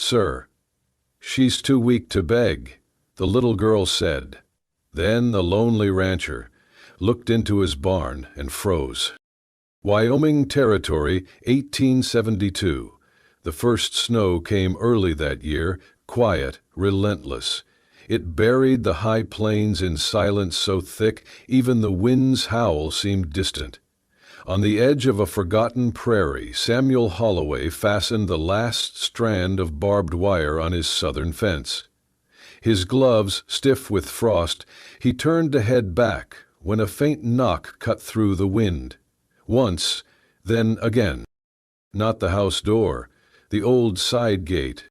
"Sir, she's too weak to beg," the little girl said. Then the lonely rancher looked into his barn and froze. Wyoming Territory, 1872. The first snow came early that year, quiet, relentless. It buried the high plains in silence so thick even the wind's howl seemed distant. On the edge of a forgotten prairie, Samuel Holloway fastened the last strand of barbed wire on his southern fence. His gloves stiff with frost, he turned to head back when a faint knock cut through the wind. Once, then again. Not the house door, the old side gate.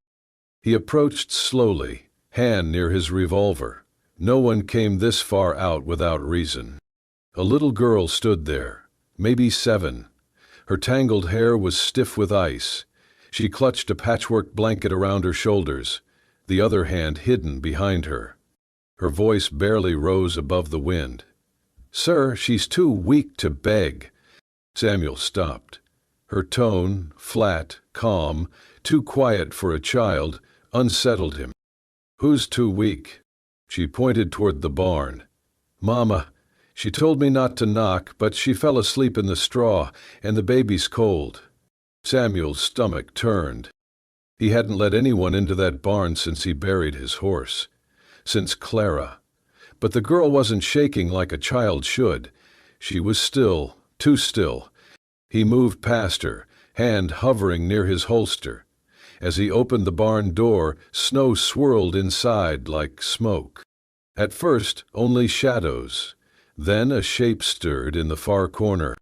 He approached slowly, hand near his revolver. No one came this far out without reason. A little girl stood there. Maybe 7. Her tangled hair was stiff with ice. She clutched a patchwork blanket around her shoulders, the other hand hidden behind her. Her voice barely rose above the wind. "Sir, she's too weak to beg." Samuel stopped. Her tone, flat, calm, too quiet for a child, unsettled him. "Who's too weak?" She pointed toward the barn. "Mama. She told me not to knock, but she fell asleep in the straw, and the baby's cold." Samuel's stomach turned. He hadn't let anyone into that barn since he buried his horse. Since Clara. But the girl wasn't shaking like a child should. She was still, too still. He moved past her, hand hovering near his holster. As he opened the barn door, snow swirled inside like smoke. At first, only shadows. Then a shape stirred in the far corner.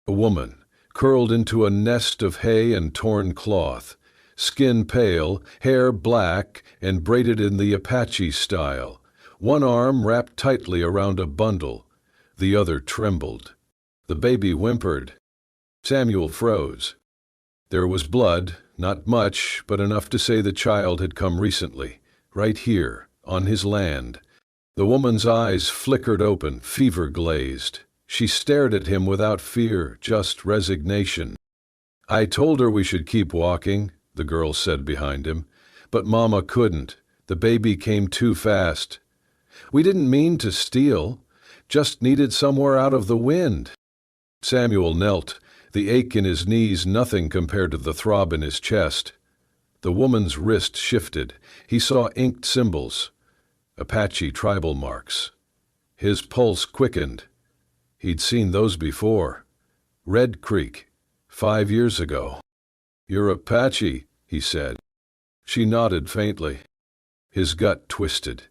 A woman, curled into a nest of hay and torn cloth, skin pale, hair black and braided in the Apache style, one arm wrapped tightly around a bundle, the other trembled. The baby whimpered. Samuel froze. There was blood, not much, but enough to say the child had come recently, right here, on his land. The woman's eyes flickered open, fever-glazed. She stared at him without fear, just resignation. "I told her we should keep walking," the girl said behind him. "But Mama couldn't. The baby came too fast. We didn't mean to steal, just needed somewhere out of the wind." Samuel knelt, the ache in his knees nothing compared to the throb in his chest. The woman's wrist shifted. He saw inked symbols. Apache tribal marks. His pulse quickened. He'd seen those before. Red Creek, 5 years ago. "You're Apache," he said. She nodded faintly. His gut twisted.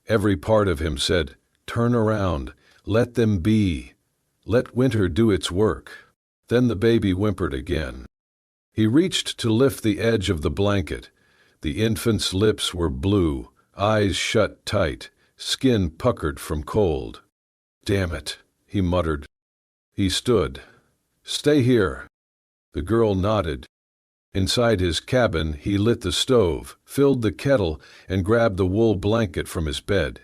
Every part of him said, "Turn around. Let them be. Let winter do its work." Then the baby whimpered again. He reached to lift the edge of the blanket. The infant's lips were blue, eyes shut tight, skin puckered from cold. "Damn it," he muttered. He stood. "Stay here." The girl nodded. Inside his cabin, he lit the stove, filled the kettle, and grabbed the wool blanket from his bed.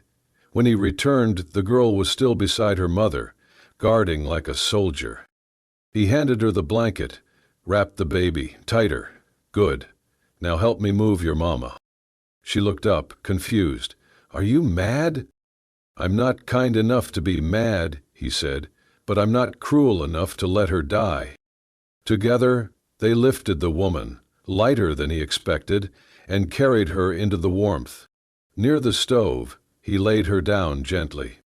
When he returned, the girl was still beside her mother, guarding like a soldier. He handed her the blanket, wrapped the baby tighter. "Good. Now help me move your mama." She looked up, confused. "Are you mad?" "I'm not kind enough to be mad," he said, "but I'm not cruel enough to let her die." Together, they lifted the woman, lighter than he expected, and carried her into the warmth. Near the stove, he laid her down gently.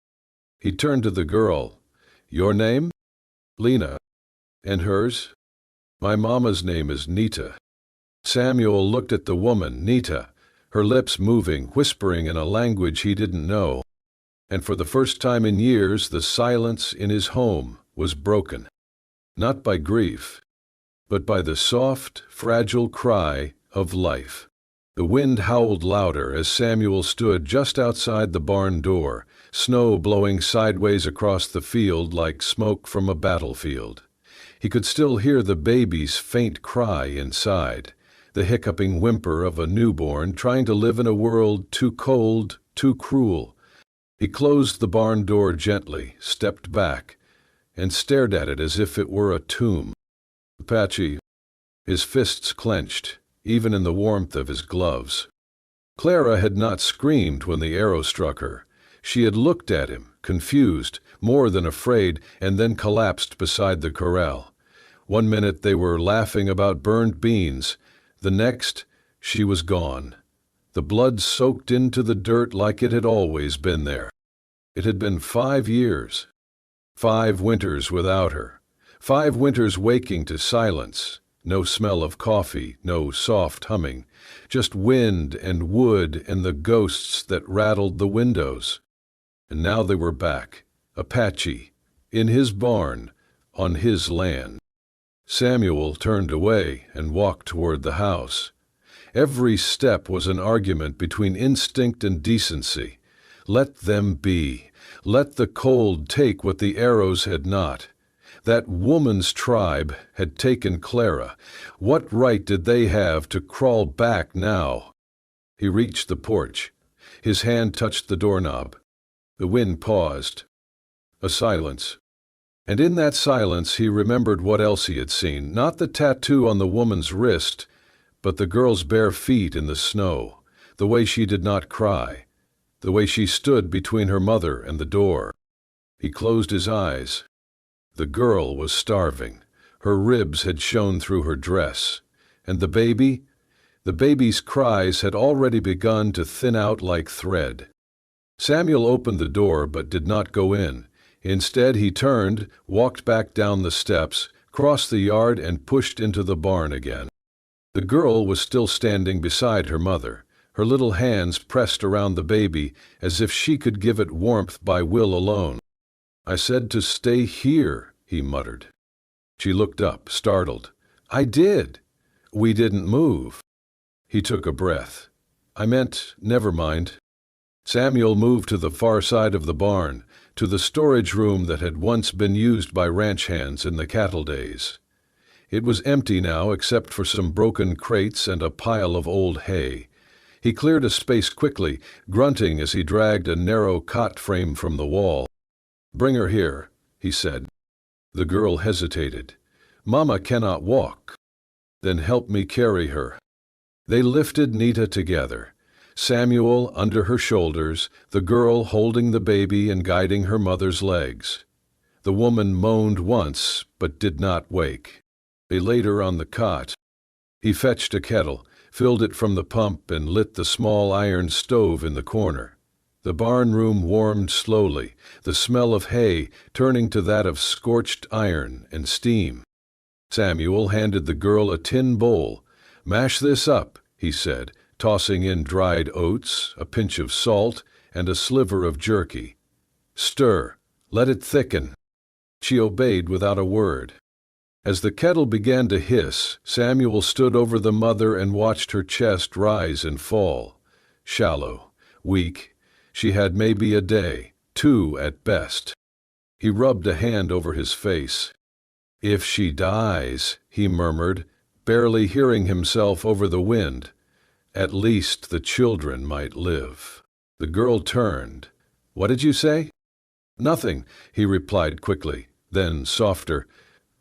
He turned to the girl. "Your name?" "Lena." "And hers?" "My mama's name is Nita." Samuel looked at the woman, Nita, her lips moving, whispering in a language he didn't know. And for the first time in years, the silence in his home was broken. Not by grief, but by the soft, fragile cry of life. The wind howled louder as Samuel stood just outside the barn door, snow blowing sideways across the field like smoke from a battlefield. He could still hear the baby's faint cry inside, the hiccuping whimper of a newborn trying to live in a world too cold, too cruel. He closed the barn door gently, stepped back, and stared at it as if it were a tomb. "Apache." His fists clenched. even in the warmth of his gloves. Clara had not screamed when the arrow struck her. She had looked at him, confused, more than afraid, and then collapsed beside the corral. One minute they were laughing about burned beans. The next, she was gone. The blood soaked into the dirt like it had always been there. It had been 5 years. 5 winters without her. 5 winters waking to silence. No smell of coffee, no soft humming, just wind and wood and the ghosts that rattled the windows. And now they were back, Apache, in his barn, on his land. Samuel turned away and walked toward the house. Every step was an argument between instinct and decency. Let them be. Let the cold take what the arrows had not. That woman's tribe had taken Clara. What right did they have to crawl back now? He reached the porch. His hand touched the doorknob. The wind paused. A silence. And in that silence he remembered what else he had seen. Not the tattoo on the woman's wrist, but the girl's bare feet in the snow. The way she did not cry. The way she stood between her mother and the door. He closed his eyes. The girl was starving. Her ribs had shown through her dress. And the baby? The baby's cries had already begun to thin out like thread. Samuel opened the door but did not go in. Instead he turned, walked back down the steps, crossed the yard and pushed into the barn again. The girl was still standing beside her mother, her little hands pressed around the baby as if she could give it warmth by will alone. "I said to stay here," he muttered. She looked up, startled. "I did. We didn't move." He took a breath. "I meant, never mind." Samuel moved to the far side of the barn, to the storage room that had once been used by ranch hands in the cattle days. It was empty now except for some broken crates and a pile of old hay. He cleared a space quickly, grunting as he dragged a narrow cot frame from the wall. "Bring her here," he said. The girl hesitated. "Mama cannot walk." "Then help me carry her." They lifted Nita together. Samuel under her shoulders, the girl holding the baby and guiding her mother's legs. The woman moaned once, but did not wake. They laid her on the cot. He fetched a kettle, filled it from the pump, and lit the small iron stove in the corner. The barn room warmed slowly, the smell of hay turning to that of scorched iron and steam. Samuel handed the girl a tin bowl. "Mash this up," he said, tossing in dried oats, a pinch of salt, and a sliver of jerky. "Stir. Let it thicken." She obeyed without a word. As the kettle began to hiss, Samuel stood over the mother and watched her chest rise and fall. Shallow, weak. She had maybe a day, 2 at best. He rubbed a hand over his face. "If she dies," he murmured, barely hearing himself over the wind, "at least the children might live." The girl turned. "What did you say?" "Nothing," he replied quickly, then softer.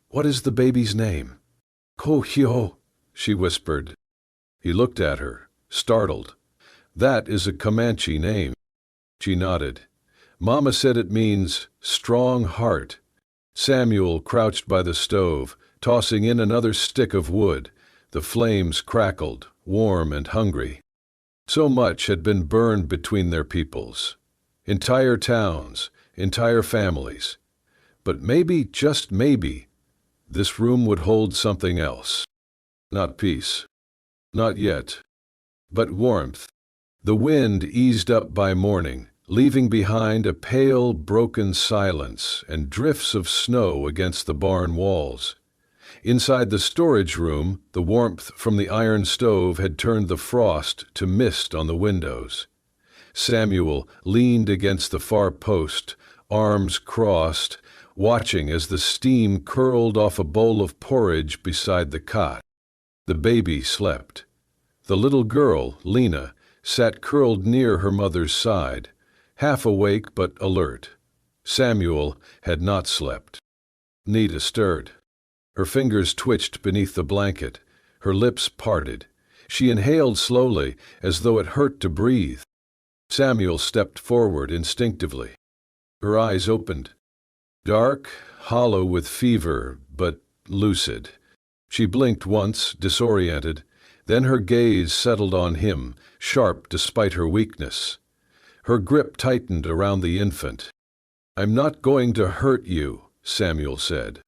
"What is the baby's name?" "Kohio," she whispered. He looked at her, startled. "That is a Comanche name." She nodded. "Mama said it means strong heart." Samuel crouched by the stove, tossing in another stick of wood. The flames crackled, warm and hungry. So much had been burned between their peoples. Entire towns, entire families. But maybe, just maybe, this room would hold something else. Not peace. Not yet. But warmth. The wind eased up by morning, leaving behind a pale, broken silence and drifts of snow against the barn walls. Inside the storage room, the warmth from the iron stove had turned the frost to mist on the windows. Samuel leaned against the far post, arms crossed, watching as the steam curled off a bowl of porridge beside the cot. The baby slept. The little girl, Lena, sat curled near her mother's side, half awake but alert. Samuel had not slept. Nita stirred. Her fingers twitched beneath the blanket, her lips parted. She inhaled slowly, as though it hurt to breathe. Samuel stepped forward instinctively. Her eyes opened. Dark, hollow with fever, but lucid. She blinked once, disoriented. Then her gaze settled on him, sharp despite her weakness. Her grip tightened around the infant. "I'm not going to hurt you," Samuel said.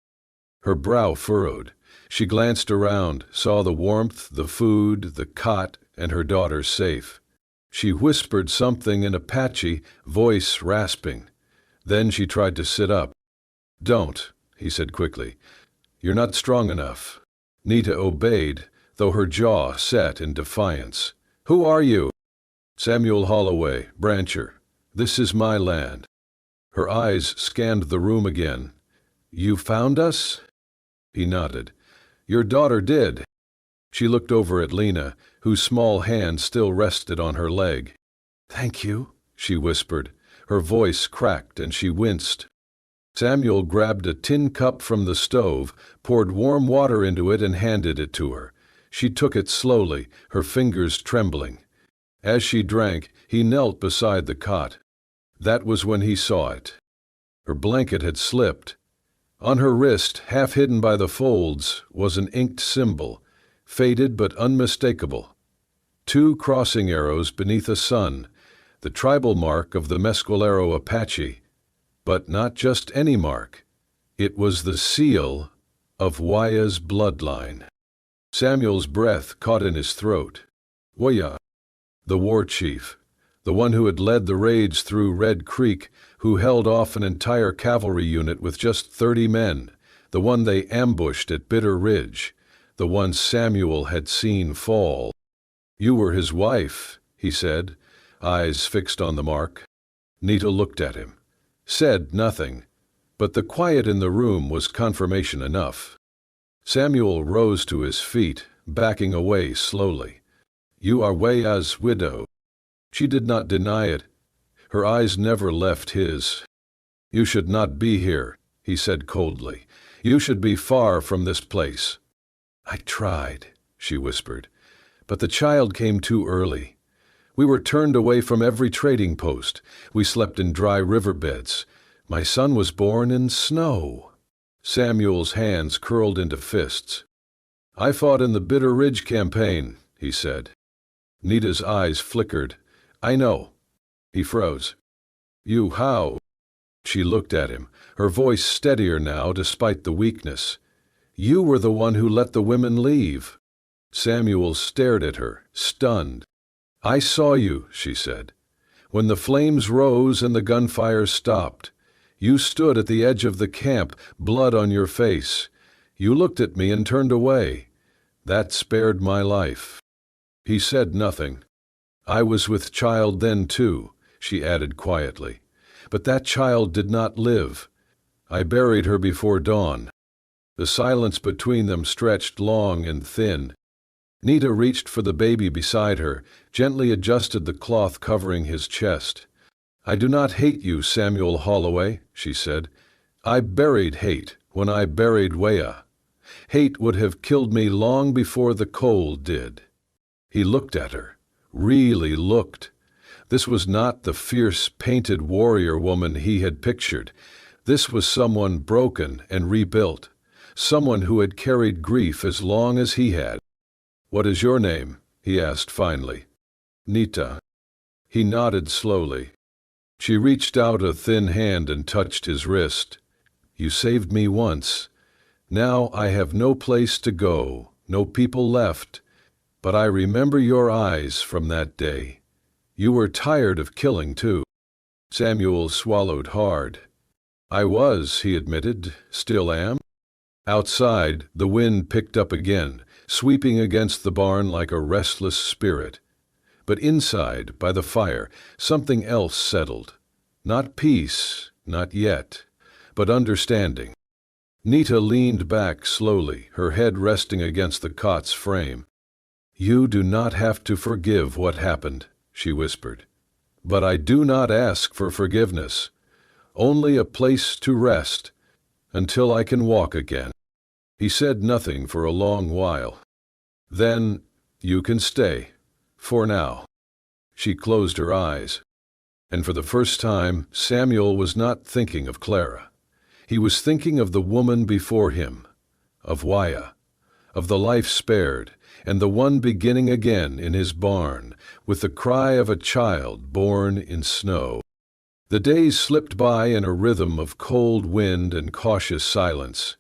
Her brow furrowed. She glanced around, saw the warmth, the food, the cot, and her daughter safe. She whispered something in a patchy voice, rasping. Then she tried to sit up. "Don't," he said quickly. "You're not strong enough." Nita obeyed, though her jaw set in defiance. "Who are you?" "Samuel Holloway, Brancher. This is my land." Her eyes scanned the room again. "You found us?" He nodded. "Your daughter did." She looked over at Lena, whose small hand still rested on her leg. "Thank you," she whispered. Her voice cracked and she winced. Samuel grabbed a tin cup from the stove, poured warm water into it and handed it to her. She took it slowly, her fingers trembling. As she drank, he knelt beside the cot. That was when he saw it. Her blanket had slipped. On her wrist, half hidden by the folds, was an inked symbol, faded but unmistakable. 2 crossing arrows beneath a sun, the tribal mark of the Mescalero Apache. But not just any mark. It was the seal of Waya's bloodline. Samuel's breath caught in his throat. Waya, the war chief, the one who had led the raids through Red Creek, who held off an entire cavalry unit with just 30 men, the one they ambushed at Bitter Ridge, the one Samuel had seen fall. "You were his wife," he said, eyes fixed on the mark. Nita looked at him, said nothing, but the quiet in the room was confirmation enough. Samuel rose to his feet, backing away slowly. "You are Waya's widow." She did not deny it. Her eyes never left his. "You should not be here," he said coldly. "You should be far from this place." "I tried," she whispered, "but the child came too early. We were turned away from every trading post. We slept in dry riverbeds. My son was born in snow." Samuel's hands curled into fists. "I fought in the Bitter Ridge campaign," he said. Nita's eyes flickered. "I know." He froze. "You how?" She looked at him, her voice steadier now despite the weakness. "You were the one who let the women leave." Samuel stared at her, stunned. "I saw you," she said. "When the flames rose and the gunfire stopped. You stood at the edge of the camp, blood on your face. You looked at me and turned away. That spared my life." He said nothing. "I was with child then too," she added quietly. "But that child did not live. I buried her before dawn." The silence between them stretched long and thin. Nita reached for the baby beside her, gently adjusted the cloth covering his chest. "I do not hate you, Samuel Holloway," she said. "I buried hate when I buried Waya. Hate would have killed me long before the cold did." He looked at her, really looked. This was not the fierce, painted warrior woman he had pictured. This was someone broken and rebuilt, someone who had carried grief as long as he had. "What is your name?" he asked finally. "Nita." He nodded slowly. She reached out a thin hand and touched his wrist. "You saved me once. Now I have no place to go, no people left. But I remember your eyes from that day. You were tired of killing, too." Samuel swallowed hard. "I was," he admitted, "still am." Outside, the wind picked up again, sweeping against the barn like a restless spirit. But inside, by the fire, something else settled. Not peace, not yet, but understanding. Nita leaned back slowly, her head resting against the cot's frame. "You do not have to forgive what happened," she whispered. "But I do not ask for forgiveness. Only a place to rest, until I can walk again." He said nothing for a long while. Then, You can stay. For now. She closed her eyes. And for the first time, Samuel was not thinking of Clara. He was thinking of the woman before him, of Waya, of the life spared, and the one beginning again in his barn, with the cry of a child born in snow. The days slipped by in a rhythm of cold wind and cautious silence.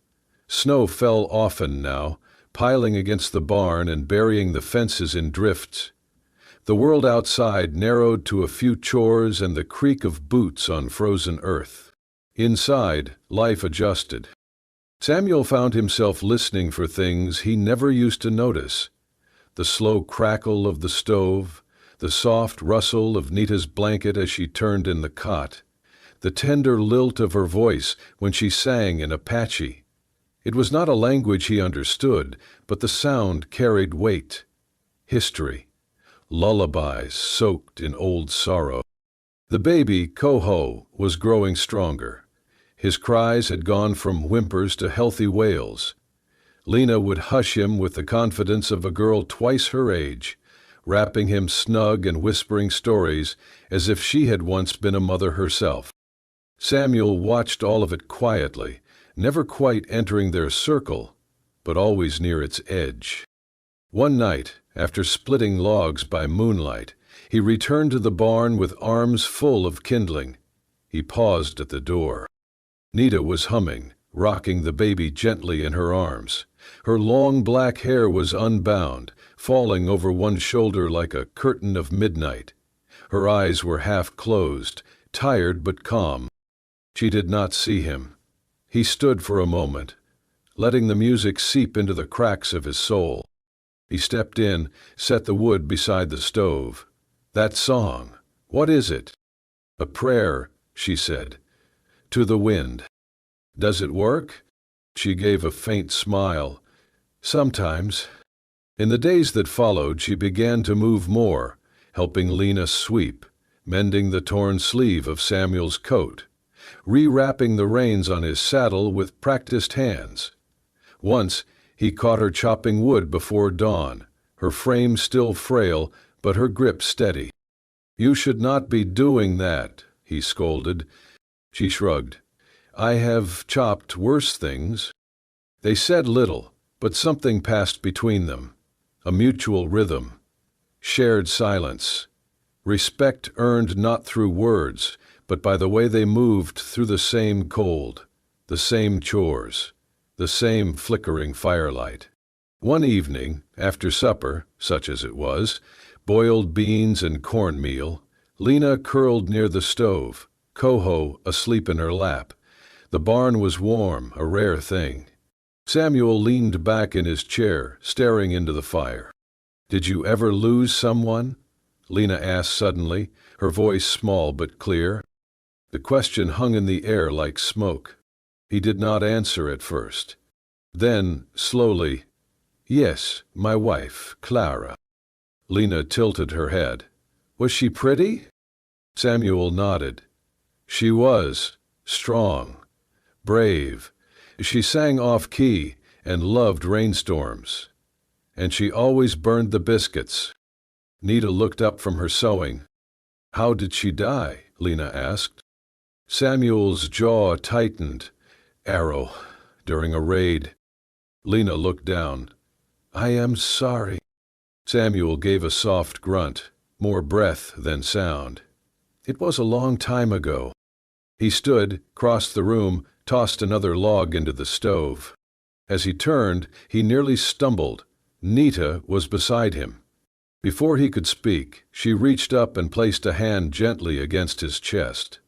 Snow fell often now, piling against the barn and burying the fences in drifts. The world outside narrowed to a few chores and the creak of boots on frozen earth. Inside, life adjusted. Samuel found himself listening for things he never used to notice. The slow crackle of the stove, the soft rustle of Nita's blanket as she turned in the cot, the tender lilt of her voice when she sang in Apache. It was not a language he understood, but the sound carried weight. History. Lullabies soaked in old sorrow. The baby, Coho, was growing stronger. His cries had gone from whimpers to healthy wails. Lena would hush him with the confidence of a girl twice her age, wrapping him snug and whispering stories as if she had once been a mother herself. Samuel watched all of it quietly, never quite entering their circle, but always near its edge. One night, after splitting logs by moonlight, he returned to the barn with arms full of kindling. He paused at the door. Nita was humming, rocking the baby gently in her arms. Her long black hair was unbound, falling over one shoulder like a curtain of midnight. Her eyes were half closed, tired but calm. She did not see him. He stood for a moment, letting the music seep into the cracks of his soul. He stepped in, set the wood beside the stove. That song, what is it? A prayer, she said. To the wind. Does it work? She gave a faint smile. Sometimes. In the days that followed, she began to move more, helping Lena sweep, mending the torn sleeve of Samuel's coat, rewrapping the reins on his saddle with practiced hands. Once, he caught her chopping wood before dawn, her frame still frail, but her grip steady. You should not be doing that, he scolded. She shrugged. I have chopped worse things. They said little, but something passed between them. A mutual rhythm. Shared silence. Respect earned not through words, but by the way they moved through the same cold, the same chores, the same flickering firelight. One evening, after supper, such as it was, boiled beans and cornmeal, Lena curled near the stove, Coho asleep in her lap. The barn was warm, a rare thing. Samuel leaned back in his chair, staring into the fire. Did you ever lose someone? Lena asked suddenly, her voice small but clear. The question hung in the air like smoke. He did not answer at first. Then, slowly, yes, my wife, Clara. Lena tilted her head. Was she pretty? Samuel nodded. She was, strong, brave. She sang off-key and loved rainstorms. And she always burned the biscuits. Nita looked up from her sewing. How did she die? Lena asked. Samuel's jaw tightened. Arrow, during a raid. Lena looked down. I am sorry. Samuel gave a soft grunt, more breath than sound. It was a long time ago. He stood, crossed the room, tossed another log into the stove. As he turned, he nearly stumbled. Nita was beside him. Before he could speak, she reached up and placed a hand gently against his chest.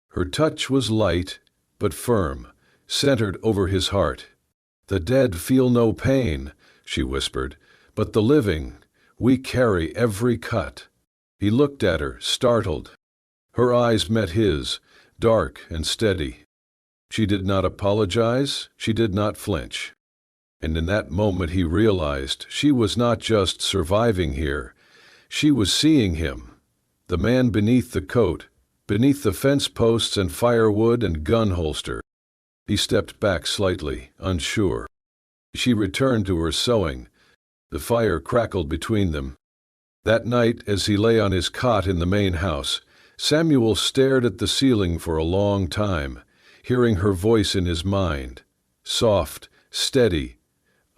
Her touch was light, but firm, centered over his heart. The dead feel no pain, she whispered, but the living, we carry every cut. He looked at her, startled. Her eyes met his, dark and steady. She did not apologize, she did not flinch. And in that moment he realized she was not just surviving here, she was seeing him, the man beneath the coat, beneath the fence posts and firewood and gun holster. He stepped back slightly, unsure. She returned to her sewing. The fire crackled between them. That night, as he lay on his cot in the main house, Samuel stared at the ceiling for a long time, hearing her voice in his mind, soft, steady,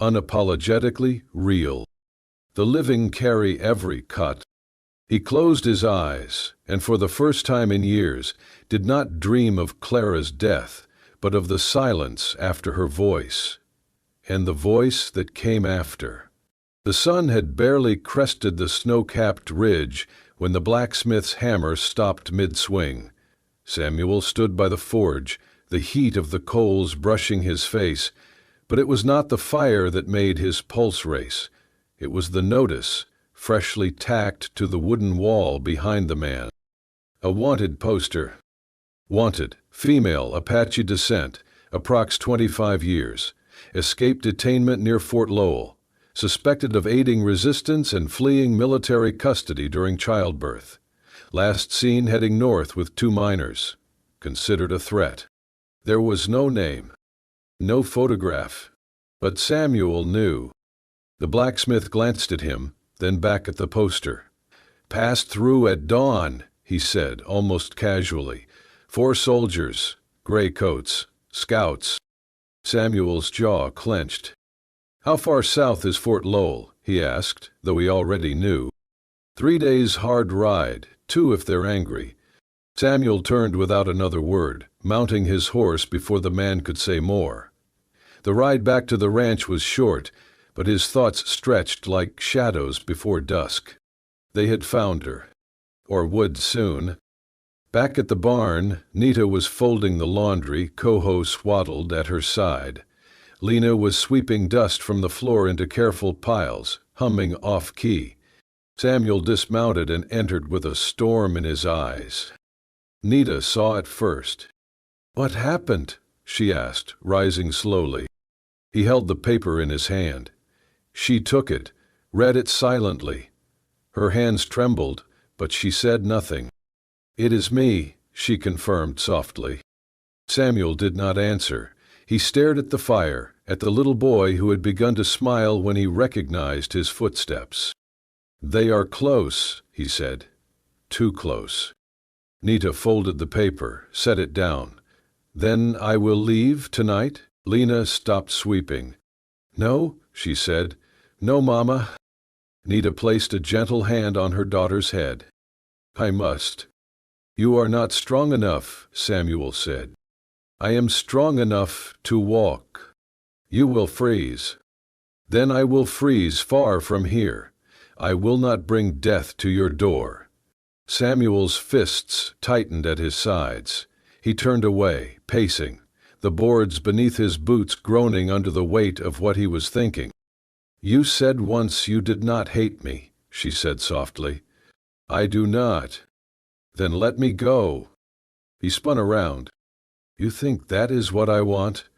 unapologetically real. The living carry every cut. He closed his eyes, and for the first time in years did not dream of Clara's death, but of the silence after her voice, and the voice that came after. The sun had barely crested the snow-capped ridge when the blacksmith's hammer stopped mid-swing. Samuel stood by the forge, the heat of the coals brushing his face, but it was not the fire that made his pulse race. It was the notice, freshly tacked to the wooden wall behind the man. A wanted poster. Wanted, female, Apache descent, approx 25 years. Escaped detainment near Fort Lowell. Suspected of aiding resistance and fleeing military custody during childbirth. Last seen heading north with 2 minors. Considered a threat. There was no name, no photograph, but Samuel knew. The blacksmith glanced at him, then back at the poster. Passed through at dawn, he said, almost casually. 4 soldiers, gray coats, scouts. Samuel's jaw clenched. How far south is Fort Lowell? He asked, though he already knew. 3 days' hard ride, 2 if they're angry. Samuel turned without another word, mounting his horse before the man could say more. The ride back to the ranch was short, but his thoughts stretched like shadows before dusk. They had found her, or would soon. Back at the barn, Nita was folding the laundry, Coho swaddled at her side. Lena was sweeping dust from the floor into careful piles, humming off-key. Samuel dismounted and entered with a storm in his eyes. Nita saw it first. "What happened?" she asked, rising slowly. He held the paper in his hand. She took it, read it silently. Her hands trembled, but she said nothing. "It is me," she confirmed softly. Samuel did not answer. He stared at the fire, at the little boy who had begun to smile when he recognized his footsteps. "They are close," he said. "Too close." Nita folded the paper, set it down. "Then I will leave tonight?" Lena stopped sweeping. "No," she said. "No, Mama." Nita placed a gentle hand on her daughter's head. "I must." "You are not strong enough," Samuel said. "I am strong enough to walk. You will freeze. Then I will freeze far from here. I will not bring death to your door." Samuel's fists tightened at his sides. He turned away, pacing, the boards beneath his boots groaning under the weight of what he was thinking. "You said once you did not hate me," she said softly. "I do not." "Then let me go." He spun around. "You think that is what I want?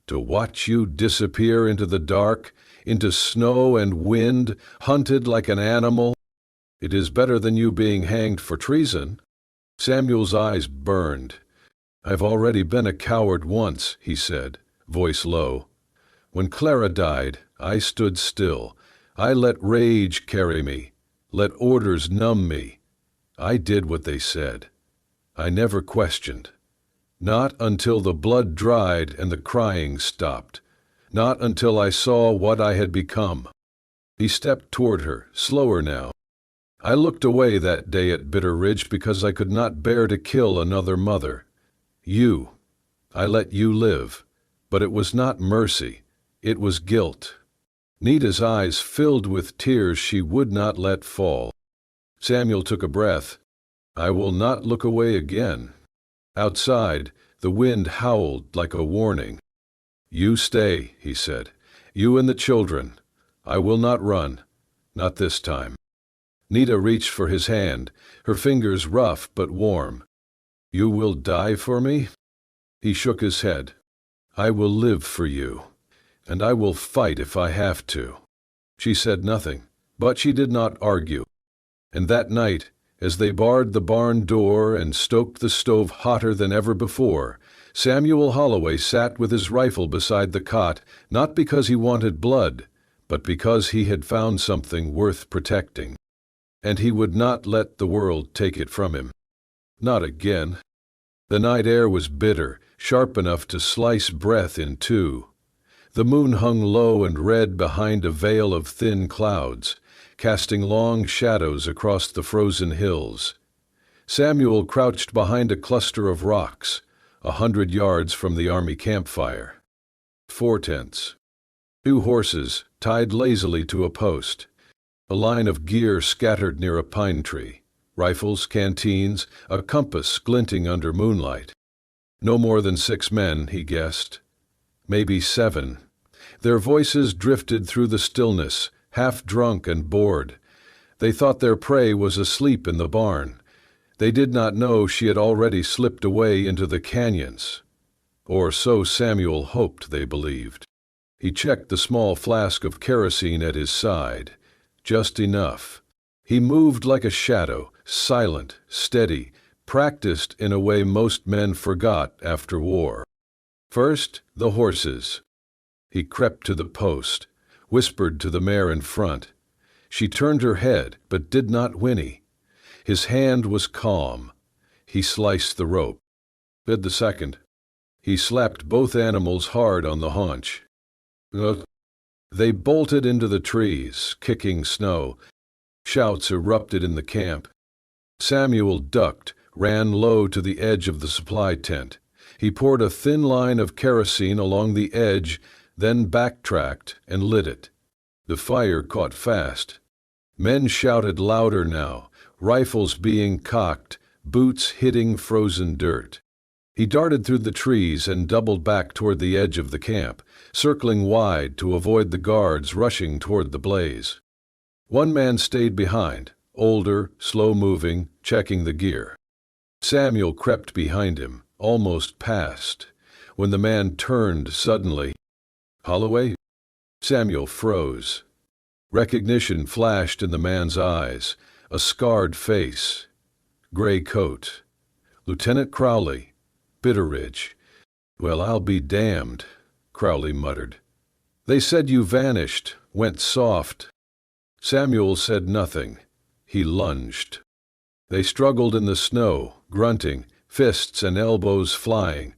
To watch you disappear into the dark, into snow and wind, hunted like an animal? It is better than you being hanged for treason." Samuel's eyes burned. "I've already been a coward once," he said, voice low. "When Clara died, I stood still. I let rage carry me, let orders numb me. I did what they said. I never questioned. Not until the blood dried and the crying stopped. Not until I saw what I had become." He stepped toward her, slower now. "I looked away that day at Bitter Ridge because I could not bear to kill another mother. You. I let you live. But it was not mercy. It was guilt." Nita's eyes filled with tears she would not let fall. Samuel took a breath. "I will not look away again." Outside, the wind howled like a warning. "You stay," he said. "You and the children. I will not run. Not this time." Nita reached for his hand, her fingers rough but warm. "You will die for me?" He shook his head. "I will live for you, and I will fight if I have to." She said nothing, but she did not argue. And that night, as they barred the barn door and stoked the stove hotter than ever before, Samuel Holloway sat with his rifle beside the cot, not because he wanted blood, but because he had found something worth protecting. And he would not let the world take it from him. Not again. The night air was bitter, sharp enough to slice breath in two. The moon hung low and red behind a veil of thin clouds, casting long shadows across the frozen hills. Samuel crouched behind a cluster of rocks, 100 yards from the army campfire. 4 tents. 2 horses, tied lazily to a post. A line of gear scattered near a pine tree. Rifles, canteens, a compass glinting under moonlight. No more than 6 men, he guessed. Maybe 7. Their voices drifted through the stillness, half drunk and bored. They thought their prey was asleep in the barn. They did not know she had already slipped away into the canyons. Or so Samuel hoped they believed. He checked the small flask of kerosene at his side. Just enough. He moved like a shadow, silent, steady, practiced in a way most men forgot after war. First, the horses. He crept to the post, whispered to the mare in front. She turned her head, but did not whinny. His hand was calm. He sliced the rope. Bid the second. He slapped both animals hard on the haunch. They bolted into the trees, kicking snow. Shouts erupted in the camp. Samuel ducked, ran low to the edge of the supply tent. He poured a thin line of kerosene along the edge, then backtracked and lit it. The fire caught fast. Men shouted louder now, rifles being cocked, boots hitting frozen dirt. He darted through the trees and doubled back toward the edge of the camp, circling wide to avoid the guards rushing toward the blaze. One man stayed behind, older, slow-moving, checking the gear. Samuel crept behind him, almost past, when the man turned suddenly. Holloway? Samuel froze. Recognition flashed in the man's eyes, a scarred face. Gray coat. Lieutenant Crowley, Bitterridge. Well, I'll be damned, Crowley muttered. They said you vanished, went soft. Samuel said nothing. He lunged. They struggled in the snow, grunting, fists and elbows flying.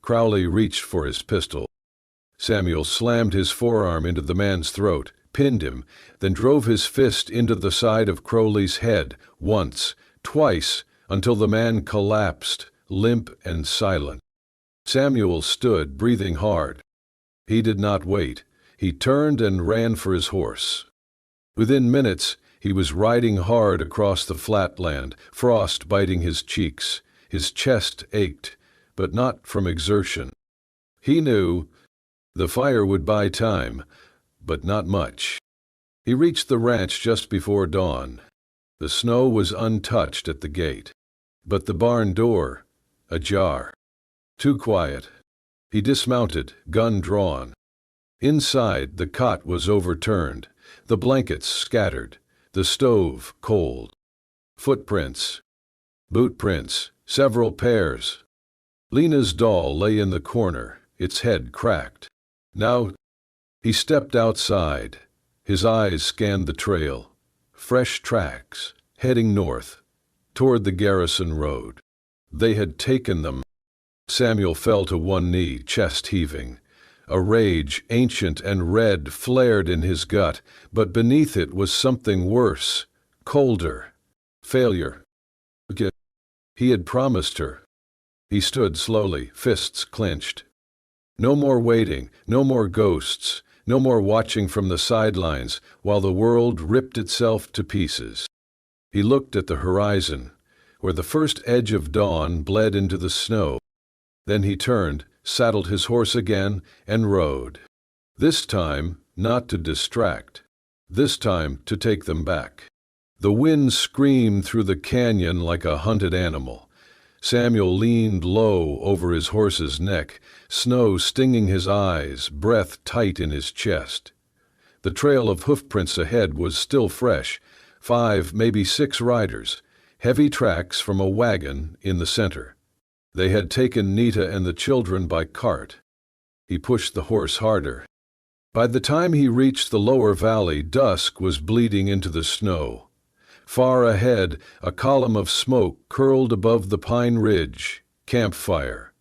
Crowley reached for his pistol. Samuel slammed his forearm into the man's throat, pinned him, then drove his fist into the side of Crowley's head, once, twice, until the man collapsed, limp and silent. Samuel stood, breathing hard. He did not wait. He turned and ran for his horse. Within minutes, he was riding hard across the flat land, frost biting his cheeks. His chest ached, but not from exertion. He knew the fire would buy time, but not much. He reached the ranch just before dawn. The snow was untouched at the gate, but the barn door, ajar. Too quiet. He dismounted, gun drawn. Inside, the cot was overturned, the blankets scattered, the stove cold. Footprints. Boot prints, several pairs. Lena's doll lay in the corner, its head cracked. Now, he stepped outside. His eyes scanned the trail. Fresh tracks, heading north, toward the Garrison Road. They had taken them. Samuel fell to one knee, chest heaving. A rage, ancient and red, flared in his gut, but beneath it was something worse, colder. Failure. He had promised her. He stood slowly, fists clenched. No more waiting, no more ghosts, no more watching from the sidelines while the world ripped itself to pieces. He looked at the horizon, where the first edge of dawn bled into the snow. Then he turned, saddled his horse again, and rode. This time, not to distract. This time, to take them back. The wind screamed through the canyon like a hunted animal. Samuel leaned low over his horse's neck, snow stinging his eyes, breath tight in his chest. The trail of hoofprints ahead was still fresh, 5, maybe 6 riders, heavy tracks from a wagon in the center. They had taken Nita and the children by cart. He pushed the horse harder. By the time he reached the lower valley, dusk was bleeding into the snow. Far ahead, a column of smoke curled above the pine ridge. Campfire.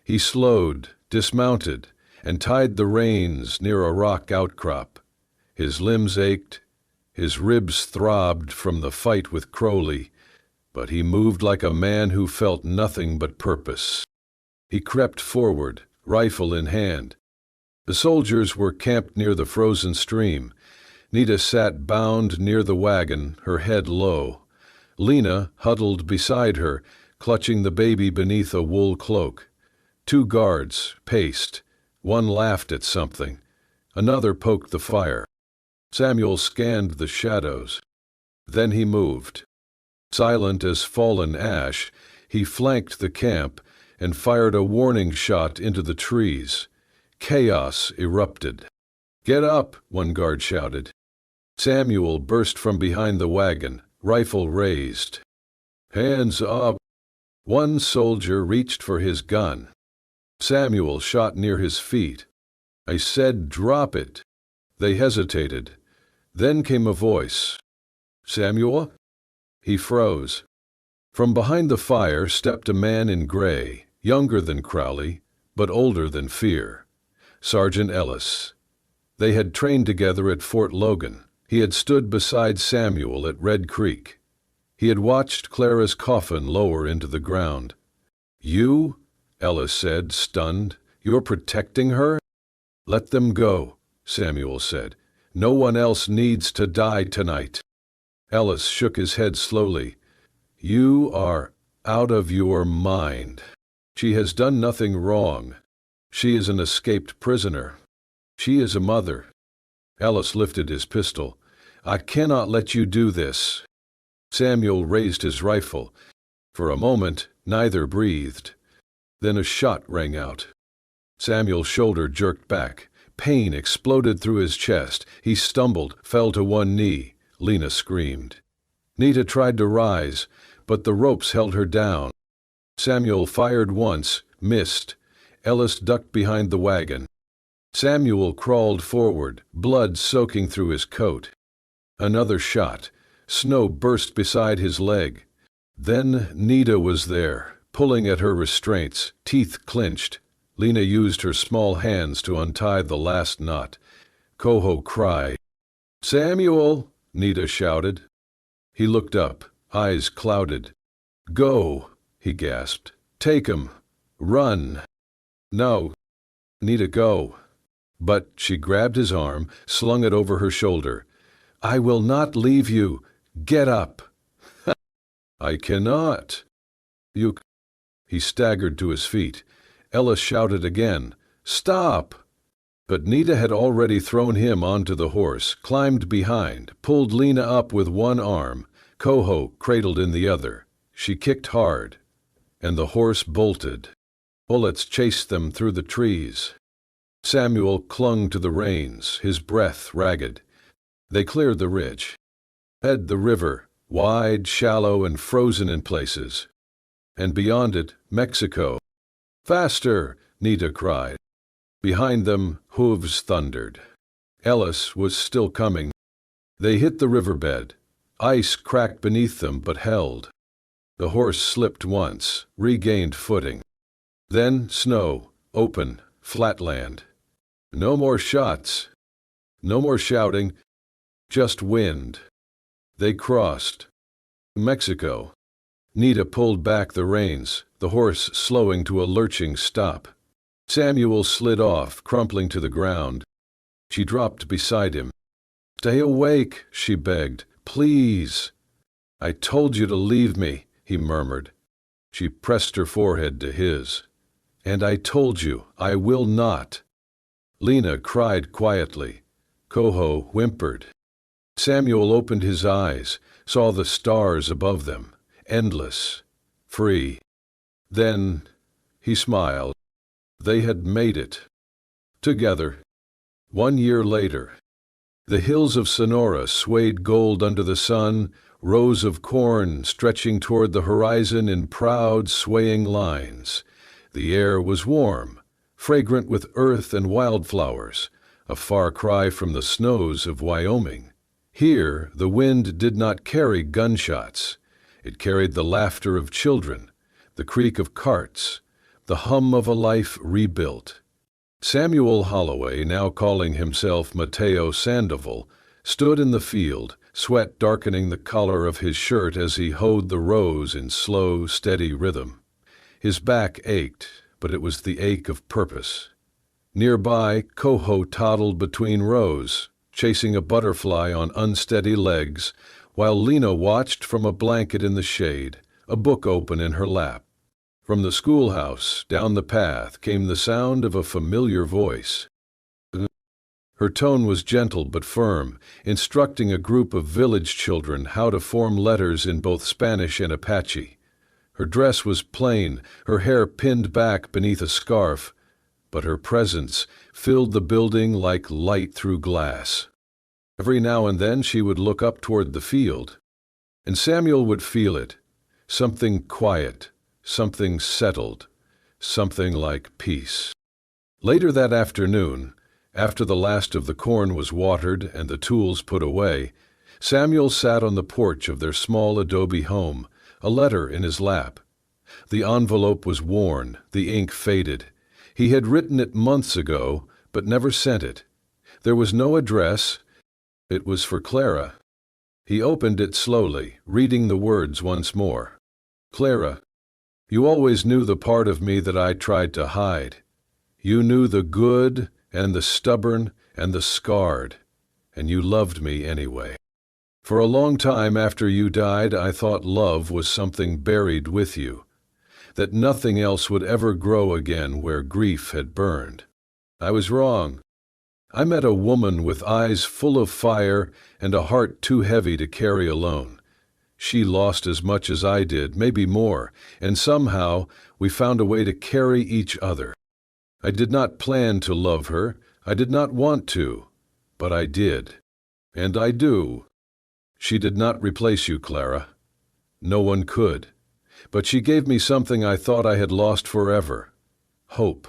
He slowed, dismounted, and tied the reins near a rock outcrop. His limbs ached, his ribs throbbed from the fight with Crowley, but he moved like a man who felt nothing but purpose. He crept forward, rifle in hand. The soldiers were camped near the frozen stream. Nita sat bound near the wagon, her head low. Lena huddled beside her, clutching the baby beneath a wool cloak. 2 guards paced. One laughed at something. Another poked the fire. Samuel scanned the shadows. Then he moved. Silent as fallen ash, he flanked the camp and fired a warning shot into the trees. Chaos erupted. "Get up," one guard shouted. Samuel burst from behind the wagon, rifle raised. "Hands up!" One soldier reached for his gun. Samuel shot near his feet. "I said drop it." They hesitated. Then came a voice. "Samuel?" He froze. From behind the fire stepped a man in gray, younger than Crowley, but older than fear. Sergeant Ellis. They had trained together at Fort Logan. He had stood beside Samuel at Red Creek. He had watched Clara's coffin lower into the ground. "You?" Ellis said, stunned. "You're protecting her?" "Let them go," Samuel said. "No one else needs to die tonight." Ellis shook his head slowly. "You are out of your mind. She has done nothing wrong. She is an escaped prisoner. She is a mother." Ellis lifted his pistol. "I cannot let you do this." Samuel raised his rifle. For a moment, neither breathed. Then a shot rang out. Samuel's shoulder jerked back. Pain exploded through his chest. He stumbled, fell to one knee. Lena screamed. Nita tried to rise, but the ropes held her down. Samuel fired once, missed. Ellis ducked behind the wagon. Samuel crawled forward, blood soaking through his coat. Another shot. Snow burst beside his leg. Then Nita was there, pulling at her restraints, teeth clenched. Lena used her small hands to untie the last knot. Coho cried. "Samuel!" Nita shouted. He looked up, eyes clouded. "Go!" he gasped. "Take him! Run!" "No!" "Nita, go!" But she grabbed his arm, slung it over her shoulder. "I will not leave you! Get up!" "I cannot!" "You—" He staggered to his feet. Ellis shouted again, "Stop!" But Nita had already thrown him onto the horse, climbed behind, pulled Lena up with one arm, Coho cradled in the other. She kicked hard, and the horse bolted. Bullets chased them through the trees. Samuel clung to the reins, his breath ragged. They cleared the ridge. Head the river, wide, shallow, and frozen in places. And beyond it, Mexico. "Faster!" Nita cried. Behind them, hooves thundered. Ellis was still coming. They hit the riverbed. Ice cracked beneath them but held. The horse slipped once, regained footing. Then snow, open, flat land. No more shots. No more shouting. Just wind. They crossed. Mexico. Nita pulled back the reins, the horse slowing to a lurching stop. Samuel slid off, crumpling to the ground. She dropped beside him. "Stay awake," she begged. "Please." "I told you to leave me," he murmured. She pressed her forehead to his. "And I told you, I will not." Lena cried quietly. Coho whimpered. Samuel opened his eyes, saw the stars above them, endless, free. Then he smiled. They had made it. Together. 1 year later. The hills of Sonora swayed gold under the sun, rows of corn stretching toward the horizon in proud, swaying lines. The air was warm, fragrant with earth and wildflowers. a far cry from the snows of Wyoming. Here, the wind did not carry gunshots. It carried the laughter of children, the creak of carts, the hum of a life rebuilt. Samuel Holloway, now calling himself Mateo Sandoval, stood in the field, sweat darkening the collar of his shirt as he hoed the rows in slow, steady rhythm. His back ached, but it was the ache of purpose. Nearby, Coho toddled between rows, chasing a butterfly on unsteady legs, while Lena watched from a blanket in the shade, a book open in her lap. From the schoolhouse, down the path, came the sound of a familiar voice. Her tone was gentle but firm, instructing a group of village children how to form letters in both Spanish and Apache. Her dress was plain, her hair pinned back beneath a scarf, but her presence filled the building like light through glass. Every now and then she would look up toward the field, and Samuel would feel it, something quiet, something settled, something like peace. Later that afternoon, after the last of the corn was watered and the tools put away, Samuel sat on the porch of their small adobe home, a letter in his lap. The envelope was worn, the ink faded. He had written it months ago, but never sent it. There was no address. It was for Clara. He opened it slowly, reading the words once more. Clara, you always knew the part of me that I tried to hide. You knew the good and the stubborn and the scarred, and you loved me anyway. For a long time after you died, I thought love was something buried with you, that nothing else would ever grow again where grief had burned. I was wrong. I met a woman with eyes full of fire and a heart too heavy to carry alone. She lost as much as I did, maybe more, and somehow we found a way to carry each other. I did not plan to love her, I did not want to, but I did. And I do. She did not replace you, Clara. No one could. But she gave me something I thought I had lost forever. Hope.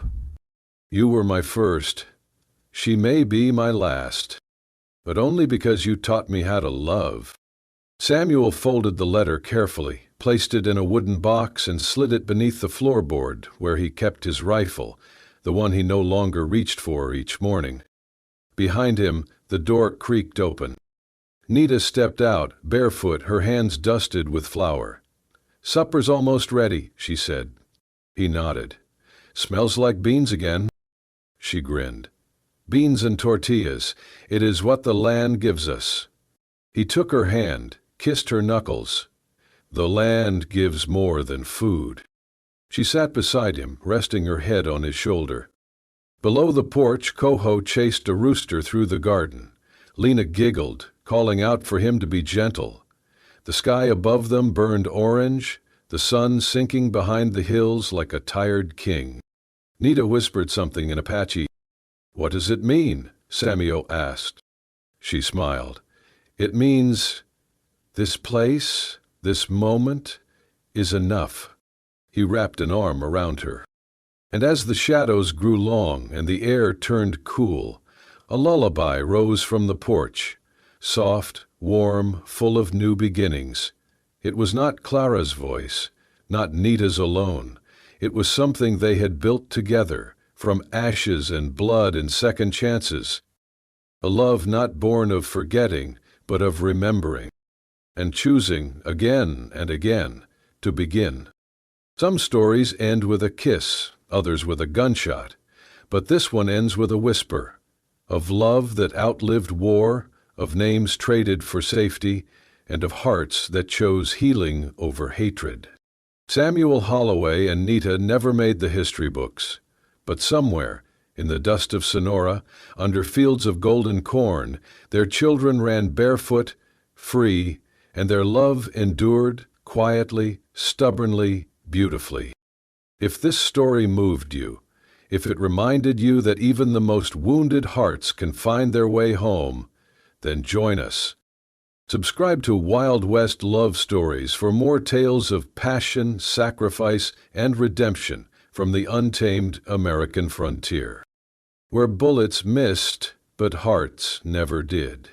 You were my first. She may be my last. But only because you taught me how to love. Samuel folded the letter carefully, placed it in a wooden box, and slid it beneath the floorboard where he kept his rifle, the one he no longer reached for each morning. Behind him, the door creaked open. Nita stepped out, barefoot, her hands dusted with flour. Supper's almost ready, she said. He nodded. Smells like beans again. She grinned. Beans and tortillas. It is what the land gives us. He took her hand, kissed her knuckles. The land gives more than food. She sat beside him, resting her head on his shoulder. Below the porch, Coho chased a rooster through the garden. Lena giggled, calling out for him to be gentle. The sky above them burned orange, the sun sinking behind the hills like a tired king. Nita whispered something in Apache. What does it mean? Samuel asked. She smiled. It means, this place, this moment, is enough. He wrapped an arm around her. And as the shadows grew long and the air turned cool, a lullaby rose from the porch, soft, warm, full of new beginnings. It was not Clara's voice, not Nita's alone. It was something they had built together, from ashes and blood and second chances. A love not born of forgetting, but of remembering, and choosing again and again to begin. Some stories end with a kiss, others with a gunshot, but this one ends with a whisper, of love that outlived war, of names traded for safety, and of hearts that chose healing over hatred. Samuel Holloway and Nita never made the history books, but somewhere, in the dust of Sonora, under fields of golden corn, their children ran barefoot, free, and their love endured quietly, stubbornly, beautifully. If this story moved you, if it reminded you that even the most wounded hearts can find their way home, then join us. Subscribe to Wild West Love Stories for more tales of passion, sacrifice, and redemption from the untamed American frontier. Where bullets missed, but hearts never did.